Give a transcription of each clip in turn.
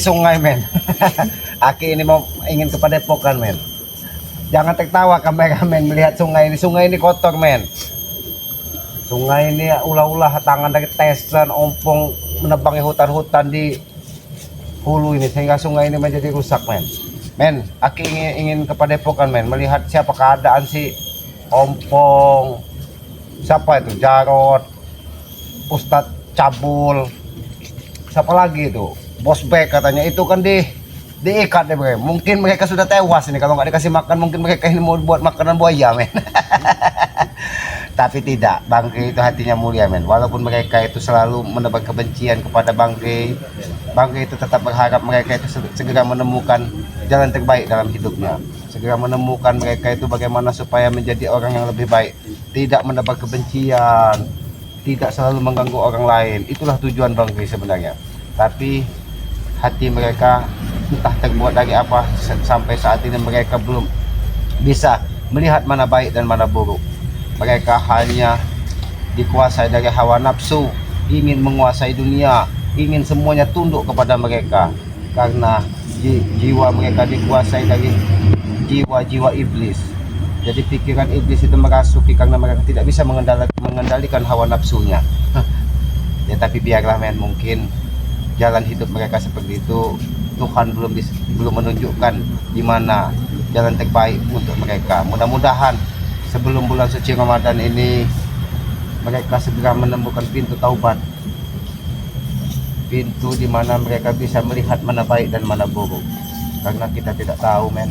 Sungai men. Aki ini mau ingin ke Padepokan men. Jangan tertawa kameramen melihat sungai ini. Sungai ini kotor men. Sungai ini ulah-ulah tangan dari tesan ompong menebangi hutan-hutan di hulu ini sehingga sungai ini menjadi rusak men. Men, Aki ingin ke Padepokan men, melihat siapa keadaan si ompong, siapa itu Jarot, Ustadz Cabul, siapa lagi itu? Bos Bek katanya itu kan diikat deh bre. Mungkin mereka sudah tewas ini kalau nggak dikasih makan, mungkin mereka ini mau buat makanan buaya men. Tapi tidak, Bangke itu hatinya mulia men. Walaupun mereka itu selalu menebar kebencian kepada Bangke, Bangke itu tetap berharap mereka itu segera menemukan jalan terbaik dalam hidupnya. Segera menemukan mereka itu bagaimana supaya menjadi orang yang lebih baik, tidak menebar kebencian, tidak selalu mengganggu orang lain. Itulah tujuan Bangke sebenarnya. Tapi hati mereka entah terbuat dari apa, sampai saat ini mereka belum bisa melihat mana baik dan mana buruk. Mereka hanya dikuasai dari hawa nafsu, ingin menguasai dunia, ingin semuanya tunduk kepada mereka. Karena jiwa mereka dikuasai dari jiwa-jiwa iblis. Jadi pikiran iblis itu merasuki karena mereka tidak bisa mengendalikan hawa nafsunya. Ya tapi biarlah men, mungkin jalan hidup mereka seperti itu. Tuhan belum menunjukkan di mana jalan terbaik untuk mereka. Mudah-mudahan sebelum bulan suci Ramadan ini mereka segera menemukan pintu taubat, pintu di mana mereka bisa melihat mana baik dan mana buruk. Karena kita tidak tahu men,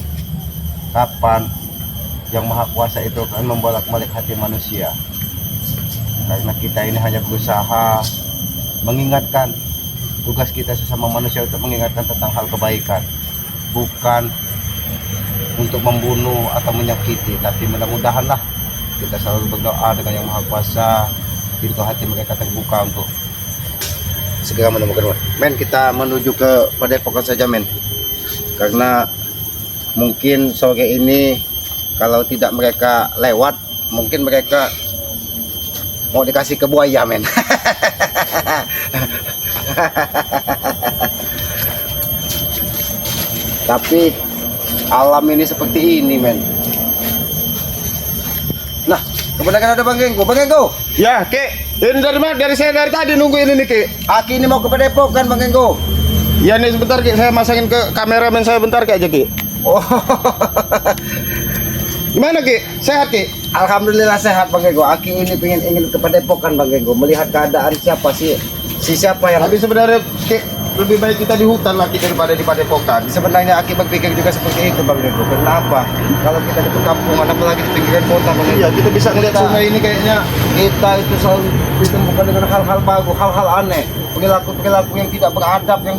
kapan Yang Maha Kuasa itu akan membolak-balik hati manusia. Karena kita ini hanya berusaha mengingatkan, tugas kita sesama manusia untuk mengingatkan tentang hal kebaikan, bukan untuk membunuh atau menyakiti. Tapi mudah-mudahanlah kita selalu berdoa dengan Yang Maha Kuasa, pintu hati mereka terbuka untuk segera menemukan. Men, kita menuju ke Padepokan saja men, karena mungkin sore ini kalau tidak mereka lewat, mungkin mereka mau dikasih ke buaya men. Tapi alam ini seperti ini men. Nah, kebenaran ada Bang Genggo. Bang Genggo. Ya, Ki. Ini dari mana? Dari saya dari tadi nunggu ini nih, Ki. Aki ini mau ke Padepokan Bang Genggo. Ya nih sebentar, Ki. Saya masangin ke kameramen saya bentar Ki aja, Ki. Oh. Gimana, Ki? Sehat, Ki? Alhamdulillah sehat Bang Genggo. Aki ini ingin ke Padepokan Bang Genggo, melihat keadaan siapa siapa yang. Tapi sebenarnya, Ki, lebih baik kita di hutan lah Ki daripada di Padepokan. Sebenarnya Aki berpikir juga seperti itu Bang Genggo. Kenapa? Kalau kita di perkampungan, apalagi di pinggiran kota Bang Genggo. Iya, kita bisa ngeliat sungai ini kayaknya. Kita itu selalu ditemukan dengan hal-hal baru, hal-hal aneh, perilaku-perilaku yang tidak beradab yang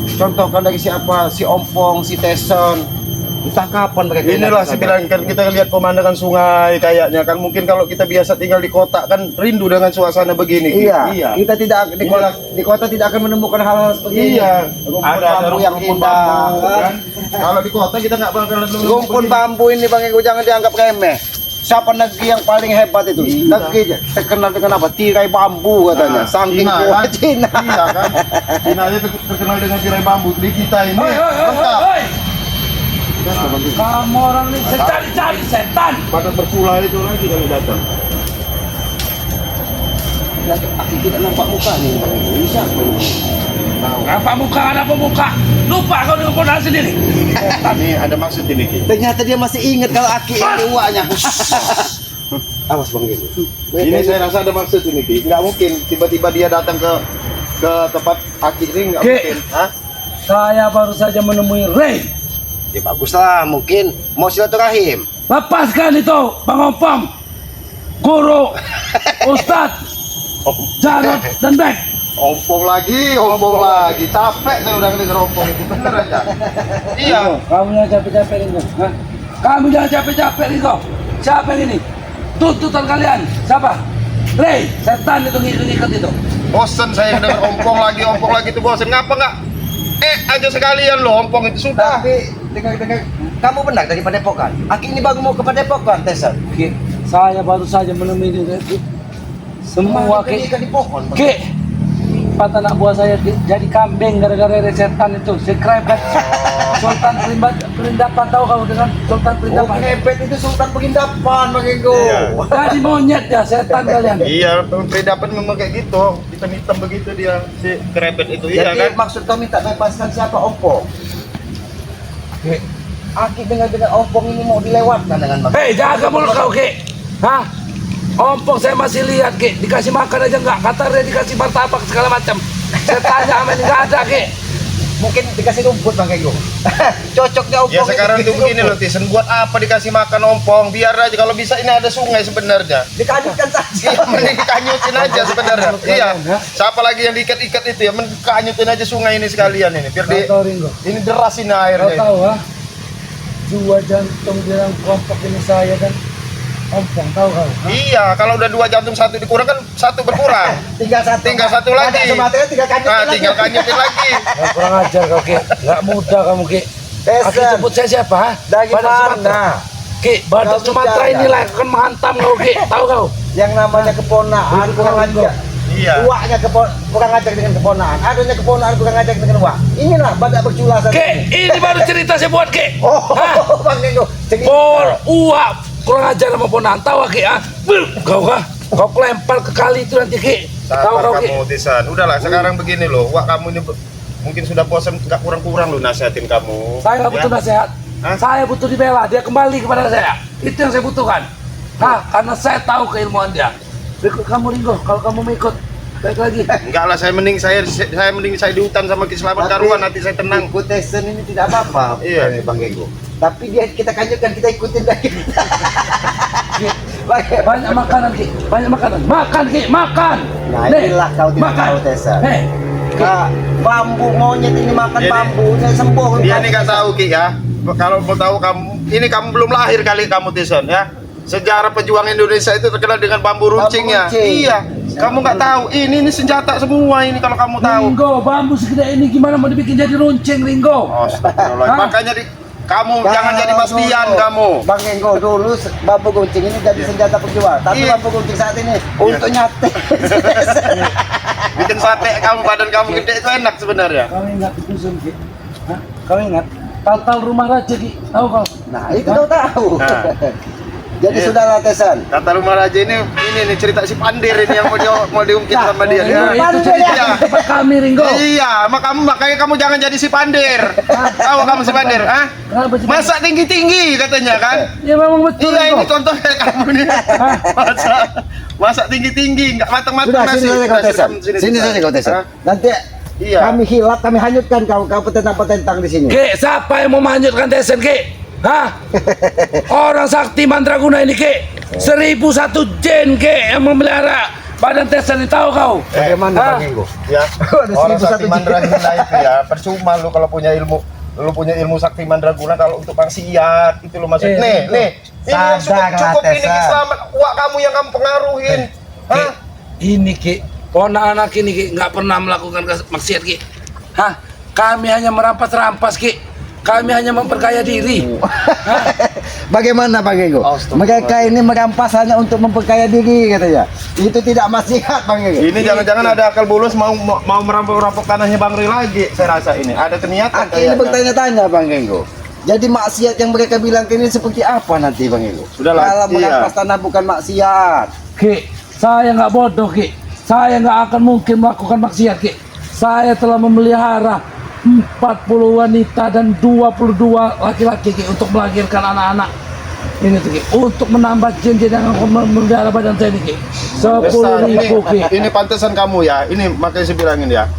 dicontohkan dari siapa, si Ompong, si Teson. Entah kapan mereka. Inilah saya bilang kan, kita lihat pemandangan sungai kayaknya kan, mungkin kalau kita biasa tinggal di kota kan rindu dengan suasana begini. Iya. Kita tidak di kota tidak akan menemukan hal-hal seperti iya. ini. Rumpun bambu yang indah. Kan? Kalau di kota kita nggak bakalan Rumpun bambu ini Bang Genggo jangan dianggap remeh. Siapa negeri yang paling hebat itu? Iya. Negeri terkenal dengan apa? Tirai bambu katanya. Saking Cina, kuat kan? Cina. Iya kan? Cina aja terkenal dengan tirai bambu. Di kita ini lengkap. Kamu orang ini cari setan. Pada berpula itu lagi kalau datang. Aku tidak nampak muka nih. Bisa. Apa muka? Apa muka? Lupa kau dengan modal sendiri. Ini ada maksud ini Ki. Ternyata dia masih ingat kalau Aki ini uaknya. Awas Bang Genggo. Ini saya rasa ada maksud ini Ki. Nggak mungkin tiba-tiba dia datang ke tempat Aki ini, nggak Ki. mungkin. Hah? Saya baru saja menemui Ray. Ya baguslah, mungkin mau silaturahim. Lepaskan itu, Bang Ompong, Guru, Ustadz, Jarot, dan Bek. Ompong lagi. Capek saya udah dengar ompong itu. Bener aja. Iya. Kamu yang capek-capek itu. Hah? Kamu jangan capek-capek itu. Siapa ini? Tuntutan kalian. Siapa? Ray, setan itu ngikut-ngikut itu. Bosen saya dengar ompong lagi itu bosen. Ngapa nggak? Aja sekalian loh ompong itu sudah. Tapi dengar, kamu benar dari Padepokan. Aki ini baru mau ke Padepokan, Tesan. Ki, saya baru saja menemui itu. Semua Ki. Di pohon. Ki, 4 anak buah saya jadi kambing gara-gara ada setan itu. Subscribe kan. Sultan Perindapan, tahu kamu dengan Sultan Oh, Perindapan? ngepet itu Sultan Perindapan Bang Ego. Iya. Jadi monyet ya setan kalian. Iya, Perindapan memang kayak gitu. Hitam-hitam begitu dia si kerepet itu, iya Jadi kan? maksud kau minta bebaskan siapa Ompong? Aki dengan Ompong ini mau dilewatkan dengan Bang. Hei, jaga mulut kau, Ki. Hah? Ompong saya masih lihat, Ki. Dikasih makan aja enggak. Kata dia dikasih martabak segala macam. Saya tanya sama ini enggak ada, Ki. Mungkin dikasih rumput Bang Ego. Cocoknya Ompong. Ya sekarang itu dikasih begini loh rumput. Tisen, buat apa dikasih makan ompong? Biar aja kalau bisa ini ada sungai sebenarnya. Dikanyutkan saja. Iya, mending dikanyutin aja sebenarnya. Iya. Siapa lagi yang diikat-ikat itu ya, mending kanyutin aja sungai ini sekalian ini. Biar di Tahu Ringo. ini derasin Kau airnya. tahu, ha? Dua jantung bilang kelompok ini saya kan. Ompong, tahu kau? Ha? Iya, kalau udah 2 jantung 1 dikurang kan 1 berkurang. Tinggal satu. Tinggal 1 lagi. Ada sematnya tinggal kanyutin Nah, lagi. tinggal kanyutin lagi. Ya, kurang ajar kau, Ki. Enggak mudah kamu, Ki. Tesen. Aki jemput saya siapa, ha? Dari Badak Sumatera. mana? Ki, Badak Kau Sumatera bicara. inilah akan menghantam kau, Ki. Tahu kau? Yang namanya keponaan kurang ajar. Iya. Uaknya kurang ajar dengan keponaan. Adanya keponaan kurang ajar dengan uak. Inilah badak berculasan. Ki, ini baru cerita saya buat, Ki. Oh, Hah? Bang Ego. Bol, uap, kurang ajar sama ponan. Tahu, Ki, ha? Kau, ha? Kau lempar ke kali itu nanti, Ki. Tahu Sabar kau, Ki? kamu Tisan. Udahlah, sekarang begini loh. Wah, kamu ini mungkin sudah bosan, nggak kurang-kurang loh nasihatin kamu. Saya nggak butuh Ya. nasihat. Hah? Saya butuh dibela. Dia kembali kepada saya. Itu yang saya butuhkan. Hah? Karena saya tahu keilmuan dia. Berikut kamu, Ringo. Kalau kamu mau ikut, baik lagi. Enggak lah, saya mending saya di hutan sama Kiselamat Karuan, nanti saya tenang. Ikut Tyson ini tidak apa-apa. Iya. Bang Ego. Tapi dia kita kanyutkan, kita ikutin lagi. Banyak makanan, Ki. Banyak makanan. Makan, Ki. Makan. Nah, Nih, inilah kau tidak makan. tahu, Tessa. Hei, Kak, bambu monyet ini makan Jadi, bambu, saya sembuh. Dia nih nggak tahu Ki ya. Kalau mau tahu kamu, ini kamu belum lahir kali kamu Tisan ya. Sejarah pejuang Indonesia itu terkenal dengan bambu runcing ya. runcing. Iya. Kamu nggak tahu. Ini senjata semua ini kalau kamu tahu. Ringo, bambu segede ini gimana mau dibikin jadi runcing, Ringo? Oh, astagfirullah. Hah? Makanya kamu jangan jadi Bastian kamu. Bang Ego dulu bambu gunting ini jadi senjata pejuang. Tapi Iya. bambu gunting saat ini untuk nyate. Bikin sate kamu, badan kamu gede itu enak sebenarnya. Kau ingat itu, Sun, Ki? Hah? Kau ingat? Tal-tal rumah raja, Ki. Tahu kau? Nah, itu kau tahu. Nah. Jadi Iya. sudah Tesan. Kata rumah raja ini nih cerita si Pandir ini yang mau diungkit Nah, sama dia. Ringo, Ya. itu cerita Iya. tempat kami, Ringo. Iya, makanya kamu jangan jadi si Pandir. Tahu kamu si Pandir, ah? Kenapa sih? Masa tinggi-tinggi katanya kan? Ya memang betul, Iya, Ringo. ini contohnya kamu nih. Masa tinggi-tinggi, nggak matang-matang Sudah, sini saja kau Tesan. Sini saja kau Tesan. Hah? Nanti Iya. kami hilap, kami hanyutkan kau petentang-petentang di sini. Ki, siapa yang mau melanjutkan Tesen, Ki? Hah? Orang sakti mandraguna ini, Ki. 1001 jin, Ki, yang memelihara badan Tesen ini, tahu kau? Bagaimana Hah? Bang Ego? Ya, Ada orang 1001 sakti mandraguna itu ya, percuma lu kalau punya ilmu sakti mandraguna kalau untuk maksiat itu lo maksud. Nih, ini yang cukup ini Tesan. selamat. Wah, kamu yang kamu pengaruhin. Ki, Hah? ini, Ki, anak ini, Ki, nggak pernah melakukan maksiat, Ki. Hah? Kami hanya merampas-rampas, Ki. Kami hanya memperkaya diri. Hah? Bagaimana Bang Ego? Mereka ini merampas hanya untuk memperkaya diri katanya. Itu tidak maksiat Bang Ego. Ini jangan-jangan ada akal bulus mau merampok tanahnya Bang Ri lagi. Saya rasa ini ada niatan Aku ini bertanya-tanya Bang Ego. Jadi maksiat yang mereka bilang ini seperti apa nanti Bang Ego? Sudahlah, Kalau iya. merampas tanah bukan maksiat. Ki, saya nggak bodoh, Ki. Saya nggak akan mungkin melakukan maksiat, Ki. Saya telah memelihara 40 wanita dan 22 laki-laki, Ki, untuk melahirkan anak-anak. Ini tuh, Ki, untuk menambah jin-jin yang akan memelihara badan saya ini, Ki. 10.000, Ki. Ini pantesan kamu ya. Ini makanya saya bilangin ya.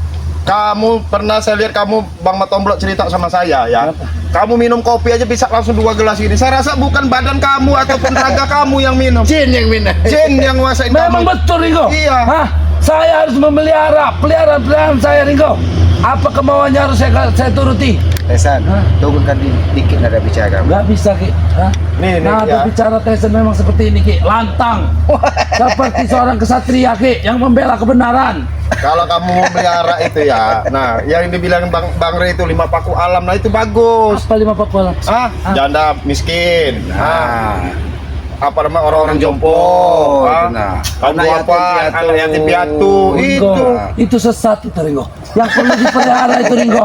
Kamu pernah saya lihat kamu Bang Matomblok cerita sama saya ya. Kamu minum kopi aja bisa langsung 2 gelas ini. Saya rasa bukan badan kamu ataupun raga kamu yang minum. Jin yang minum. Jin yang nguasain Memang kamu. betul, Ringo. Iya. Hah? Saya harus memelihara peliharaan saya, Ringo. Apa kemauannya harus saya turuti? Tesan, Hah? tunggukan dikit nada bicara. Nggak bisa, Ki. Hah? Nih, Nah, ya. bicara Tyson memang seperti ini, Ki. Lantang. Seperti seorang kesatria, Ki, yang membela kebenaran. Kalau kamu mau pelihara itu ya. Nah, yang dibilang Bang Ri itu 5 paku alam. Nah, itu bagus. Apa 5 pakualam? Ah, janda miskin. Nah, apa namanya orang-orang jompo, Oh, ah, benar. kaum Anak yatim duapan, piatu. anak yatim piatu, Ringo, itu sesat itu Ringo. Yang perlu dipelihara itu Ringo.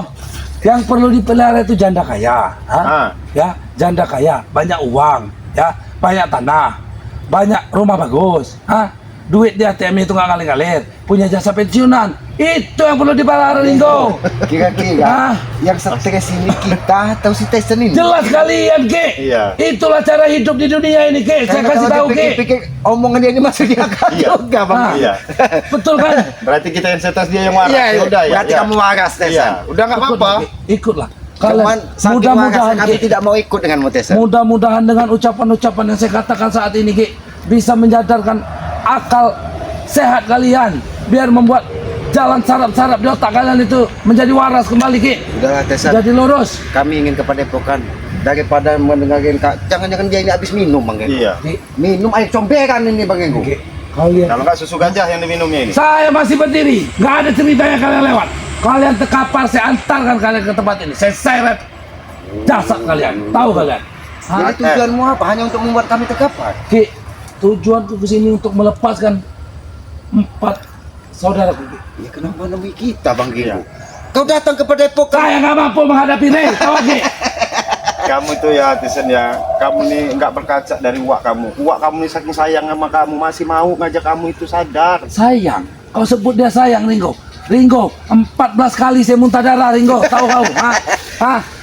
Yang perlu dipelihara itu janda kaya, Ah. ya janda kaya, banyak uang, ya banyak tanah, banyak rumah bagus, duit di ATM itu nggak ngalir-ngalir, punya jasa pensiunan, itu yang perlu dipelihara Ringo. Kira-kira Ah. yang stres ini kita atau si Tyson ini? Jelas kalian Ki, Iya. itulah cara hidup di dunia ini Ki, saya Karena kasih kalau tahu Ki. dipikir-pikir omongan dia ini masuk di akal Iya. juga bang. Ah. Iya. Betul kan? Berarti kita yang setas dia yang waras. Iya, iya. Udah ya. Berarti iya. kamu waras Tyson. Iya, udah nggak apa-apa. Ikutlah, Ki. Ikutlah. Cuman Kalian saking mudah-mudahan warasnya kami Ki, tidak mau ikut denganmu Tyson. mudah-mudahan dengan ucapan-ucapan yang saya katakan saat ini Ki, bisa menyadarkan akal sehat kalian, biar membuat jalan sarap-sarap di otak kalian itu menjadi waras kembali Ki, Udahlah Tyson, jadi lurus. kami ingin ke Padepokan daripada mendengarin jangan-jangan dia ini habis minum bang Engko. Iya. Ki, Minum air comberan ini bang Engko. Ki, kalian Kalau nggak susu gajah yang diminumnya ini. saya masih berdiri, nggak ada ceritanya kalian lewat. Kalian terkapar, saya antarkan kalian ke tempat ini. Saya seret jasad kalian, tahu kalian? Jadi tujuanmu apa? Hanya untuk membuat kami terkapar. Ki, tujuanku ke sini untuk melepaskan 4 saudaraku. Ki. Ya kenapa nemui kita bang Iya. Engko? Kau datang ke Padepokan. Saya nggak mampu menghadapi Rey, tahu Ki? Kamu itu ya, Tyson ya. Kamu nih nggak berkaca dari uak kamu. Uak kamu nih saking sayang sama kamu, masih mau ngajak kamu itu sadar. Sayang, kau sebut dia sayang Ringo. Ringo, 14 kali saya muntah darah Ringo, tahu kau?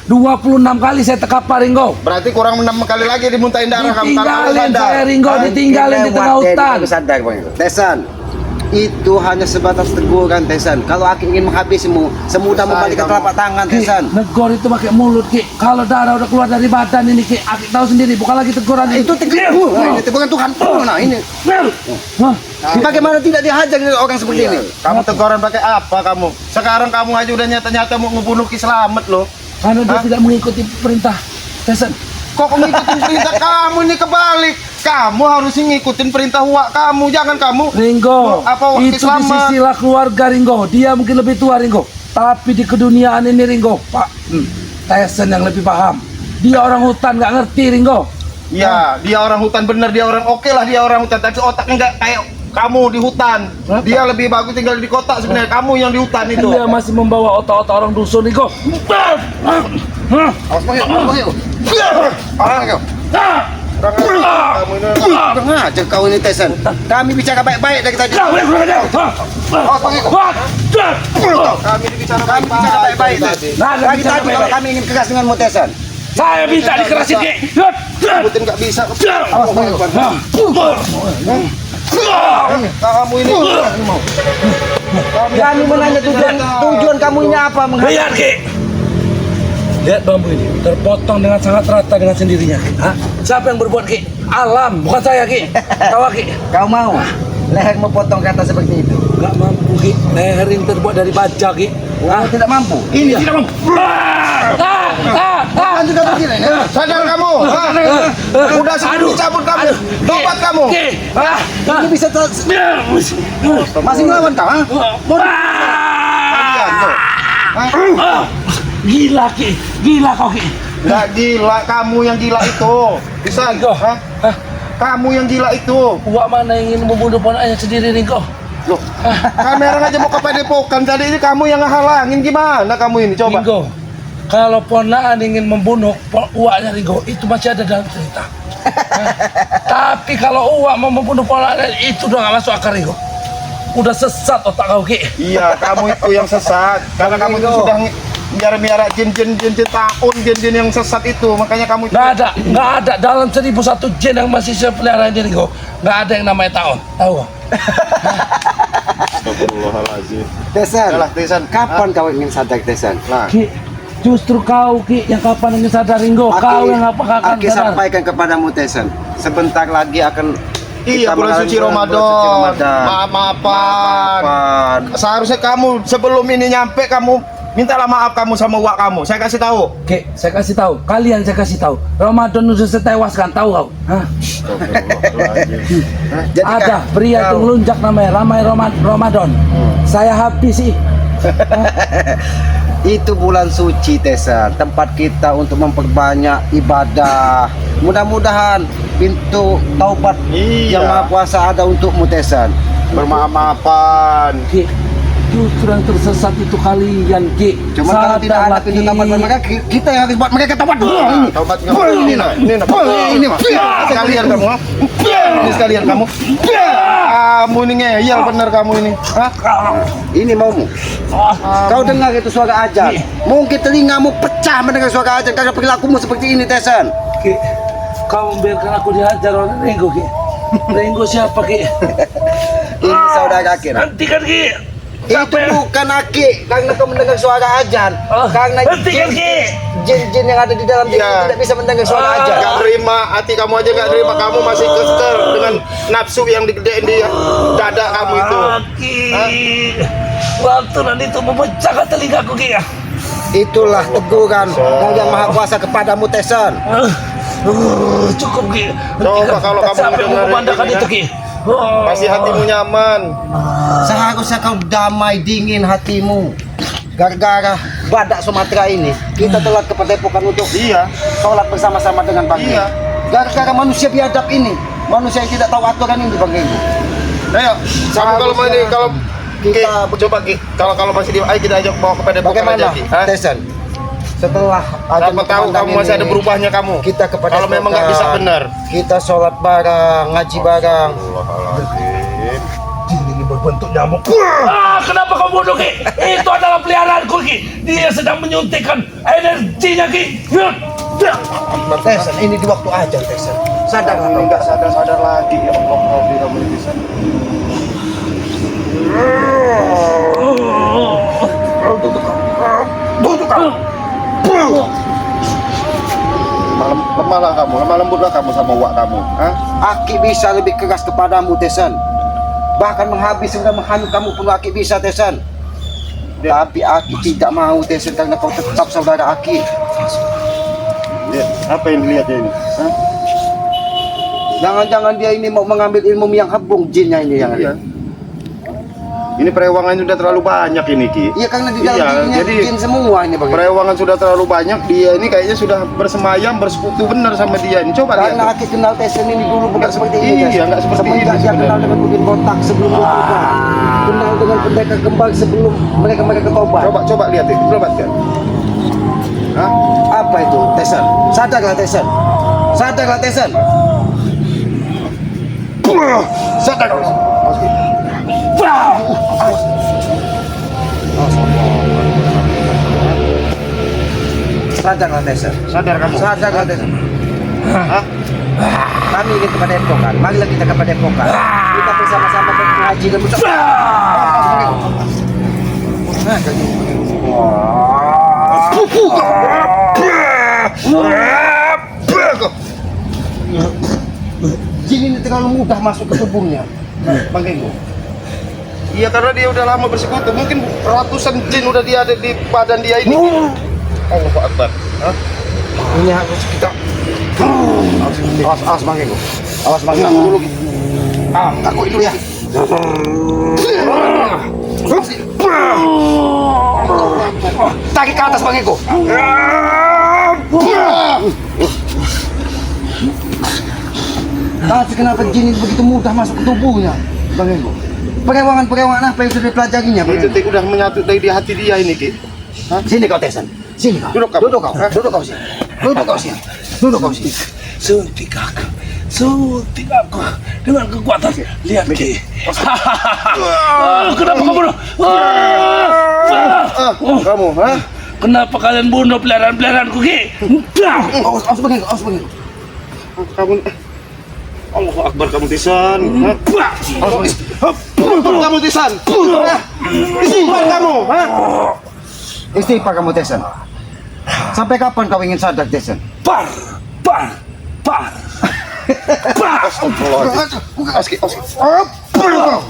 26 kali saya terkapar Ringo. Berarti kurang 6 kali lagi dimuntahin darah kamu karena kamu Ditinggalin sadar. saya Ringo, ditinggalin di tengah hutan. Aku sadar bang Engko. Tyson, itu hanya sebatas teguran Tyson. Kalau aku ingin menghabisimu, semudah membalikan telapak tangan Ki, Tyson. negor itu pakai mulut Ki. Kalau darah udah keluar dari badan ini Ki, Aki tahu sendiri, bukan lagi teguran Itu teguran. Nah, ini teguran Tuhan. Nah ini. Bagaimana tidak dihajar orang seperti ini? Kamu teguran pakai apa kamu? Sekarang kamu aja udah nyata-nyata mau ngebunuh Ki Slamet loh. Karena dia tidak mengikuti perintah Tyson. Kok ngikutin perintah kamu ini kebalik? Kamu harus ngikutin perintah uak kamu, jangan kamu. Ringo, Apa waktu itu selamat? disisilah keluarga Ringo. Dia mungkin lebih tua Ringo, tapi di keduniaan ini Ringo, Pak, Tyson yang lebih paham. Dia orang hutan, nggak ngerti Ringo. Ya, dia orang hutan bener, dia orang oke lah dia orang hutan, tapi otaknya nggak kayak kamu di hutan. Kenapa? Dia lebih bagus tinggal di kota sebenarnya. Kamu yang di hutan itu. Dia masih membawa otak-otak orang dusun Ringo. Awas bang Engko, bang Engko. Bang Engko. Kamu ini. Kurang ajar kau ini Tyson. Kami bicara baik-baik dari tadi. Kami bicara Kami bicara baik-baik. Nah, Dari bicara tadi kalau baik-baik. kami ingin keras denganmu Tyson. Saya minta dikerasin Ki. Sebutin nggak bisa. Awas bang Engko. Kamu ini. Kami menanya tujuan kamu ini apa? Lihat Ki. Lihat bambu ini terpotong dengan sangat rata dengan sendirinya. Siapa yang berbuat Ki? Alam, bukan saya Ki. Tahu Ki? Kau mau leher memotong kata seperti itu? Gak mampu Ki. Leher ini terbuat dari baja Ki. Kau tidak mampu. Ini tidak mampu. Kan juga begini. Sadar kamu. Udah sebelum dicabut kamu. Tobat kamu. Ki. Ini bisa masih melawan kau? Kalian tuh. Gila Ki. Gila kau Ki. Nggak gila, kamu yang gila itu. Bisa. Ringo. Kamu yang gila itu. Uak mana yang ingin membunuh ponaknya sendiri Ringo? Loh, kamera aja mau ke Padepokan. Tadi ini kamu yang ngehalangin. Gimana kamu ini? Coba. Ringo, kalau ponakan ingin membunuh uaknya Ringo, itu masih ada dalam cerita. Tapi kalau uak mau membunuh ponakan, itu udah gak masuk akal Ringo. Udah sesat otak kau Ki. Iya, kamu itu yang sesat. Karena kamu itu sudah miara-miara jin-jin tahun, jin-jin yang sesat itu. Makanya kamu itu. Nggak ada dalam 1001 jin yang masih saya pelihara ini Ringo. Nggak ada yang namanya Taon, tahu nggak? Astagfirullahaladzim. Tyson, Yalah, Tyson. kapan kau ingin sadar Tyson? Nah, Ki, justru kau Ki yang kapan ingin sadar Ringo, kau yang apakah akan Aki sadar? sampaikan kepadamu Tyson. Sebentar lagi akan iya, kita bulan mengalami suci Ramadan. bulan suci Ramadan. Maaf-maafan. Maafan. Seharusnya kamu sebelum ini nyampe kamu mintalah maaf kamu sama uak kamu. Saya kasih tahu. Ki, saya kasih tahu, kalian saya kasih tahu. Ramadan sudah saya tewaskan, tahu kau? Hah? Jadi Ada pria itu ngelunjak namanya Ramai Ramadan. Saya habisi. itu bulan suci Tyson, tempat kita untuk memperbanyak ibadah, Mudah-mudahan pintu taubat Iya. yang Maha Kuasa ada untukmu Tesan. Bermaaf-maafan. Ki, justru yang tersesat itu kalian, Ki. Cuma kalau tidak ada Sadarlah, pintu Ki. taubat buat mereka, kita yang harus buat mereka taubat dulu. Ini. Taubat kamu ini nak. Ini mah. Sekalian kamu. Ha? Ini sekalian kamu. Kamu ini ngeyel bener kamu ini. Hah? Ini maumu. Kau dengar itu suara ajan. Mungkin telingamu pecah mendengar suara ajan karena perilakumu seperti ini Tesan. Ki, kau membiarkan aku dihajar oleh Renggo, Ki. Renggo siapa, Ki? Ini saudara Aki. Hentikan, Ki. Itu bukan Aki karena kau mendengar suara ajan. Karena Hentikan, Ki. jin-jin yang ada di dalam diri Iya. tidak bisa mendengar suara ajan. Gak terima, hati kamu aja gak terima. Kamu masih keker dengan nafsu yang digedein di dada kamu itu. Ki. Lantunan itu memecahkan telingaku, Ki. Itulah teguran dari Yang Maha Kuasa kepadamu Tesan. Cukup, Ki. Coba kalau kamu sampai mendengar memandangkan ini, itu, Ki. Pasti hatimu nyaman. Seharusnya kau damai dingin hatimu. Gara-gara badak Sumatera ini, kita telat ke padepokan untuk Iya. sholat bersama-sama dengan Bang Iya. Geng. Gara-gara manusia biadab ini, manusia yang tidak tahu aturan ini Bang Geng. Ayo, kamu kalau mau ini kalau Kita- coba Ki, kalau masih di, ayo kita ajak bawa ke padepokan aja Bagaimana Ki. Hah? Tesan? Setelah ajan Siapa tahu berkumandang kamu masih ini, ada berubahnya kamu. kita kepada Kalau memang nggak bisa benar. kita sholat bareng, ngaji bareng. Ini berbentuk nyamuk. Kenapa kau bodoh, Ki? Itu adalah peliharaanku, Ki. Dia sedang menyuntikkan energinya, Ki. Tesan, ini di waktu ajan Tesan. Sadarlah kau. Enggak sadar lagi ya Allah, Rabbi kamu ini bisa. Duduk kau. Lemahlah kamu, lemah lembutlah kamu sama wak kamu. Hah? Aki bisa lebih keras kepadamu Tesan. Bahkan menghabis sudah menghanyut kamu pun Aki bisa Tesan. Tapi Aki tidak mau Tesan karena kau tetap saudara Aki. Lihat, apa yang dilihatnya ini? Hah? Jangan-jangan dia ini mau mengambil ilmu yang hebung jinnya ini yang Iya. ada. Ini perewangan sudah terlalu banyak ini Ki. Iya karena di dalam Iya, dirinya jadi jin semua ini bagaimana? perewangan sudah terlalu banyak. Dia ini kayaknya sudah bersemayam, bersekutu benar sama dia ini. Coba lihat. Karena Aki kenal Tesan ini dulu bukan Nggak seperti seperti- ini. iya, Tesan. nggak seperti Semenjak ini dia kenal sebenarnya. dengan Udin Botak sebelum itu. Kenal dengan pendekar kembang sebelum mereka tobat. Coba lihat itu, coba kan. Hah? Apa itu Tesan? Sadarlah Tesan. Sadarlah Tesan. Sadar. Sadarlah Tesan. Sadar kamu. Sadarlah Tesan. Hah? Kami ingin ke Padepokan. Marilah kita ke Padepokan. Kita bersama-sama mengaji dan jin ini terlalu mudah masuk ke tubuhnya. Bang Genggo. Iya karena dia udah lama bersekutu. Mungkin ratusan jin udah dia ada di badan dia ini. Allahu Akbar. Hah? Ini harus kita awas Bang Genggo. Awas Bang Genggo dulu. Aku itu ya. Tarik ke atas Bang Genggo. Tapi kenapa jin itu begitu mudah masuk ke tubuhnya, Bang Genggo? Perewangan-perewangan apa yang sudah dipelajarinya, Bang Itu Genggo? udah menyatu dari di hati dia ini Ki. Sini kau Tesan, sini kau. Duduk kau. Duduk kau. Duduk kau sini. Duduk kau sini. Duduk kau sini. Suntik aku dengan kekuatan. Lihat, Ki. Kenapa kamu bunuh? Kamu, hah? Kenapa kalian bunuh peliharaan-peliharaanku, Ki? Awas Bang Genggo, awas Bang Genggo. Kamu Allahu Akbar kamu Tisan. Hah? Awas Bang Genggo. Kamu Tisan. Hah? Istighfar kamu, hah? Istighfar kamu Tesan. Sampai kapan kau ingin sadar Tesan? Par. Oski.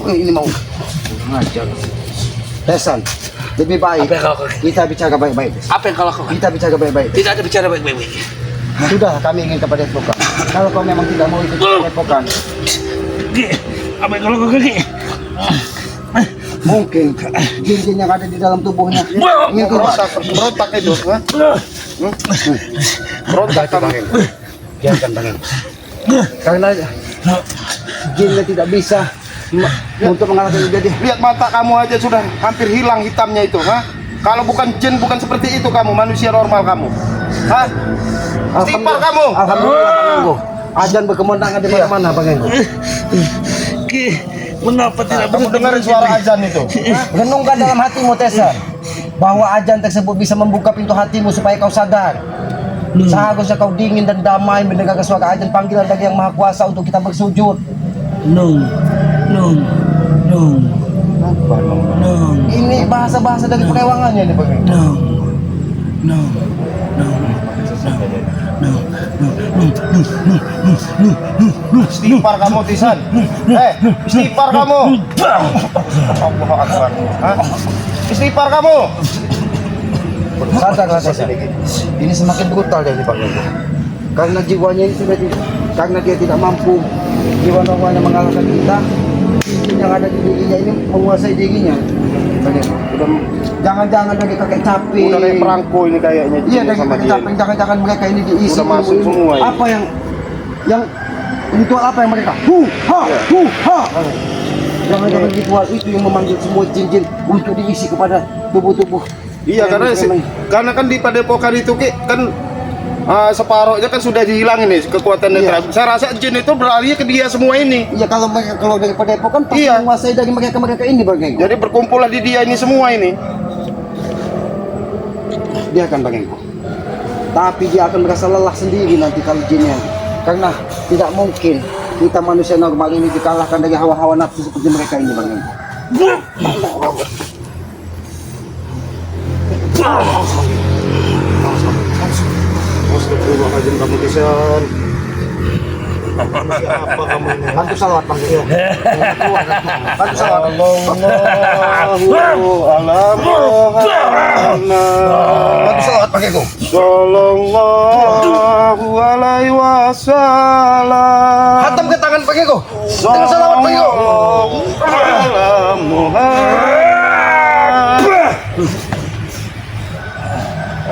Ini mau ngajar. Tesan, lebih baik Apa yang kau lakukan? kita bicara baik-baik. Tesan. Apa yang kau lakukan? Kita bicara baik-baik. Tidak ada bicara baik-baik. Sudah, kami ingin kepada Padepokan. Kalau kau memang tidak mau ikut ke Padepokan, Ki, apa yang kau lakukan, Ki? mungkin jin-jin yang ada di dalam tubuhnya ingin keluar. Berontak itu, hah? Berontak kamu. biarkan Bang Ego. Karena jinnya tidak bisa untuk mengalahkan jadi. Lihat mata kamu aja sudah hampir hilang hitamnya itu, ha? Kalau bukan jin, bukan seperti itu kamu, manusia normal kamu. Hah? Istighfar kamu. Alhamdulillah Bang Ego. Azan berkemenangan di mana-mana Bang Ego. Ki, mengapa tidak Kamu dengar suara azan itu? Renungkan dalam hatimu Tessa, bahwa azan tersebut bisa membuka pintu hatimu supaya kau sadar. Seharusnya kau dingin dan damai mendengar suara azan panggilan dari Yang Maha Kuasa untuk kita bersujud. Nung. Ini bahasa-bahasa dari perewangannya nih Bang Ego. Istighfar kamu Tisan. Istighfar kamu. Allahu Akbar. Hah? Istighfar kamu. Sadarlah Tessa. Ini semakin brutal dari Bang Ego. Karena jiwanya ini sudah karena dia tidak mampu jiwa-jiwanya mengalahkan kita. Yang ada di dirinya ini menguasai dirinya. Bang Ego. Jangan-jangan dari kakek capek. Udah kayak perangko ini kayaknya. Iya, dari kakek capek. Jangan-jangan mereka ini diisi. Udah masuk semua ini. Apa yang ritual apa yang mereka? Ha. Jangan-jangan ritual itu yang memanggil semua jin-jin untuk diisi kepada tubuh-tubuh. Iya, karena kan di padepokan itu Ki, kan separohnya kan sudah dihilangin nih kekuatan Iya. netral. Saya rasa jin itu berlari ke dia semua ini. Iya, kalau mereka keluar dari padepokan pasti Iya. menguasai dari mereka ini Bang Ego. Jadi berkumpullah di dia ini semua ini. Dia akan Bang Ego. Tapi dia akan merasa lelah sendiri nanti kalau jinnya. Karena tidak mungkin kita manusia normal ini dikalahkan dari hawa-hawa nafsu seperti mereka ini Bang Ego. Astagfirullahaladzim kamu Tisan. Siapa kamu ini? Bantu salawat Bang Ego. Bantu salawat. Sallallahu ala Muhammad. Bantu salawat Bang Ego. Sallallahu alaihi wasallam. Hatam ke tangan Bang Ego. Dengan salawat Bang Ego. Ala Muhammad.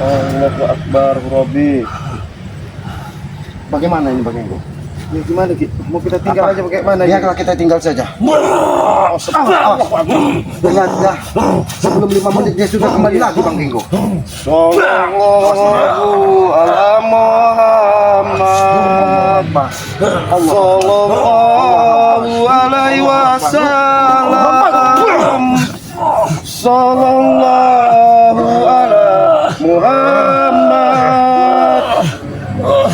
Allahu Akbar Rabbi. Bagaimana ini Bang Ego? Ya gimana Ki? Mau kita tinggal aja bagaimana? Biarlah kita tinggal saja. Ternyata sebelum 5 menit dia sudah kembali lagi Bang Ego. Sallallahu ala Muhammad. Sallallahu alaihi wasallam. Sallallahu ala Muhammad.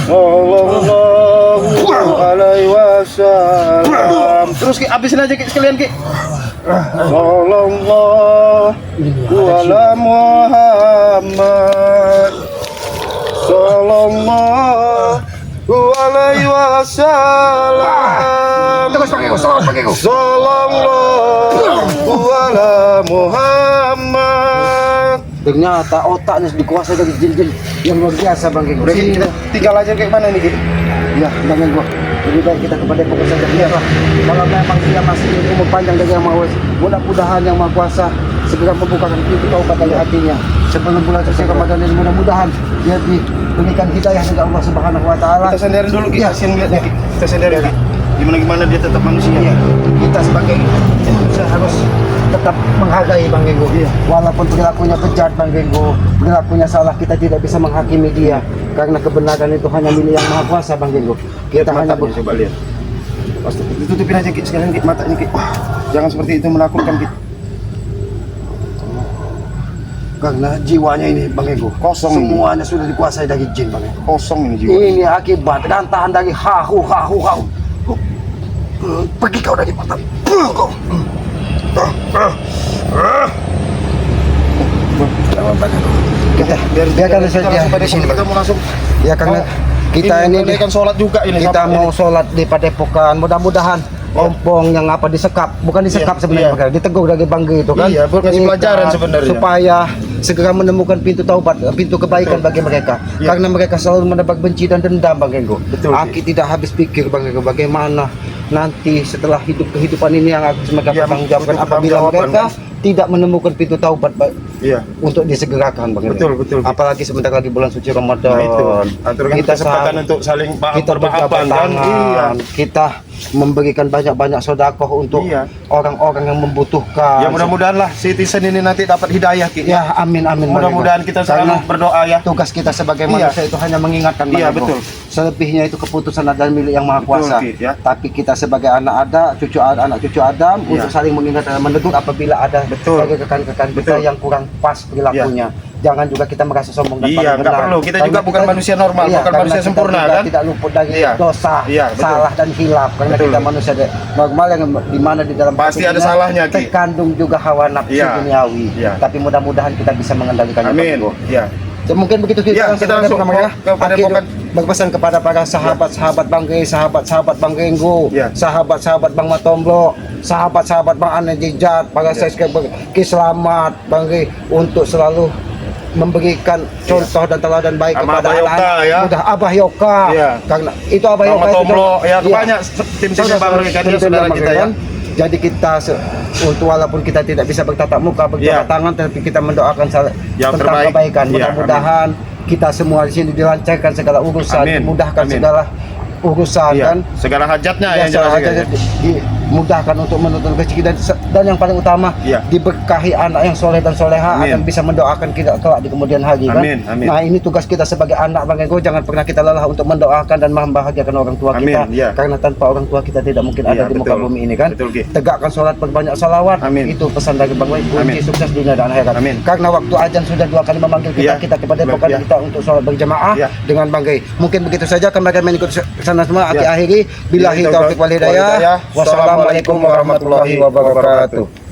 Sallallahu alaihi wasallam. Terus Ki, habisin aja Ki sekalian Ki. Sallallahu ala Muhammad. Sallallahu alaihi wasallam. Terus Bang Ego, salawat Bang Ego. Sallallahu ala Muhammad. Ternyata otaknya dikuasai dari jin-jin yang luar biasa Bang Ego. Udah Ki, kita tinggal aja kayak mana nih Ki? Ya Bang Ego, lebih baik kita kepada pokok saja. Biarlah kalau memang dia masih umur panjang dari Yang Maha Kuasa, mudah-mudahan Yang Maha Kuasa segera membukakan pintu taubat dari hatinya sebelum bulan suci Ramadan ini. Mudah-mudahan dia diberikan hidayah dari Allah Subhanahu Wa Taala. Kita sandarin dulu Ki, Iya. kasihan lihatnya Ki. Kita sandarin Ki. Gimana dia tetap manusia. Iya, kita sebagai manusia harus tetap menghargai Bang Ego. Walaupun perilakunya bejat Bang Ego, perilakunya salah, kita tidak bisa menghakimi dia karena kebenaran itu hanya milik Yang Maha Kuasa Bang Ego. Kita hanya Coba lihat. Pasti ditutupin aja Ki sekalian Ki matanya Ki. Jangan seperti itu menakutkan Ki. karena jiwanya ini Bang Ego Kosong ini. semuanya sudah dikuasai dari jin Bang Ego. Kosong ini jiwa. Ini akibat rantahan dari hahu. Pergi kau dari mata. Kau. Biarkan saja di sini Bang. Kita mau langsung. Ya karena kita ini kan sholat juga ini. kita sampai mau ini. sholat di Padepokan, mudah-mudahan ompong yang apa disekap, bukan disekap Iya, sebenarnya iya. Bang, ditegur dari Bangga itu kan. Iya, buat kasih Kita pelajaran sebenarnya. supaya segera menemukan pintu taubat, pintu kebaikan bagi mereka. Iya. Karena mereka selalu menebak benci dan dendam Bang Ego. Betul, Aki tidak habis pikir Bang Ego bagaimana nanti setelah kehidupan ini yang harus mereka Iya, pertanggungjawabkan butuh apabila pertanggungjawaban, mereka tidak menemukan pintu taubat Iya. untuk disegerakan Bang. Betul, betul. Apalagi sebentar lagi bulan suci Ramadan. Nah, itu. Aturkan Kita kesempatan sah- untuk saling kita berjabat bermaafan kan. Iya. tangan, kita memberikan banyak-banyak sedekah untuk Iya. orang-orang yang membutuhkan. Ya mudah-mudahan lah citizen ini nanti dapat hidayah Ki. Ya, amin amin. Mudah-mudahan kita selalu Karena berdoa ya. tugas kita sebagai Iya. manusia itu hanya mengingatkan Iya, Bang Ego. betul. Selebihnya itu keputusan adalah milik yang Maha Betul, Kuasa. Ki, ya. Tapi kita sebagai anak anak cucu Adam Iya. untuk saling mengingatkan dan menegur apabila ada Betul. sebagai rekan-rekan kita Betul. yang kurang pas perilakunya. Jangan juga kita merasa sombong dan Iya, paling nggak benar. perlu. Kita Karena juga bukan manusia normal, bukan karena manusia kita sempurna, juga kan? Tidak luput dari Iya. dosa, Iya, betul. salah dan hilaf. Karena Betul. kita manusia normal yang di mana di dalam Pasti ada tubuhnya salahnya, Ki. terkandung juga hawa nafsu Iya. duniawi. Iya. Tapi mudah-mudahan kita bisa mengendalikannya. Bang Amin. Ego. Ya. Ya, mungkin begitu Ya, kita langsung kepada pokok. berpesan kepada para sahabat-sahabat Bang Gey, sahabat-sahabat Bang Genggo, Ya. sahabat-sahabat Bang Matomblo, sahabat-sahabat Bang Ane Jejat, para subscriber Selamat Bang Gey untuk selalu memberikan contoh dan teladan baik Sama kepada Abah Yoka, anak-anak ya. muda. Abah Yoka, Iya. karena itu Abah Bang Yoka itu Matomblo, ya iya. banyak tim-timnya Bang Roy kan, dia Tim-tim saudara Bang kita Roy ya. kan. Jadi kita untuk walaupun kita tidak bisa bertatap muka, berjabat Iya. tangan, tapi kita mendoakan Yang tentang terbaik. kebaikan. Iya, Mudah-mudahan kita semua di sini dilancarkan segala urusan, Amin. dimudahkan Amin. segala urusan Iya. kan. Segala hajatnya Ya, yang jelas salah ya. dimudahkan untuk menuntut rezeki dan yang paling utama Iya. diberkahi anak yang soleh dan soleha Amin. akan bisa mendoakan kita kelak di kemudian hari kan. Amin, amin. Nah, ini tugas kita sebagai anak Bang Ego, jangan pernah kita lelah untuk mendoakan dan membahagiakan orang tua Amin, kita iya. karena tanpa orang tua kita tidak mungkin Iya, ada di muka betul. bumi ini kan. Betul, Ki. Tegakkan sholat, perbanyak salawat. Amin. Itu pesan dari Bang Ego, kunci Amin. sukses dunia dan akhirat. Amin. Karena waktu azan sudah 2 kali memanggil kita, Iya. kita kepada Baik, pokok iya. kita untuk sholat berjamaah Iya. dengan Bang Gai. Mungkin begitu saja, kami akan mengikut sana semua. Iya. Akhiri billahi taufiq wal hidayah. Wassalamualaikum warahmatullahi wabarakatuh.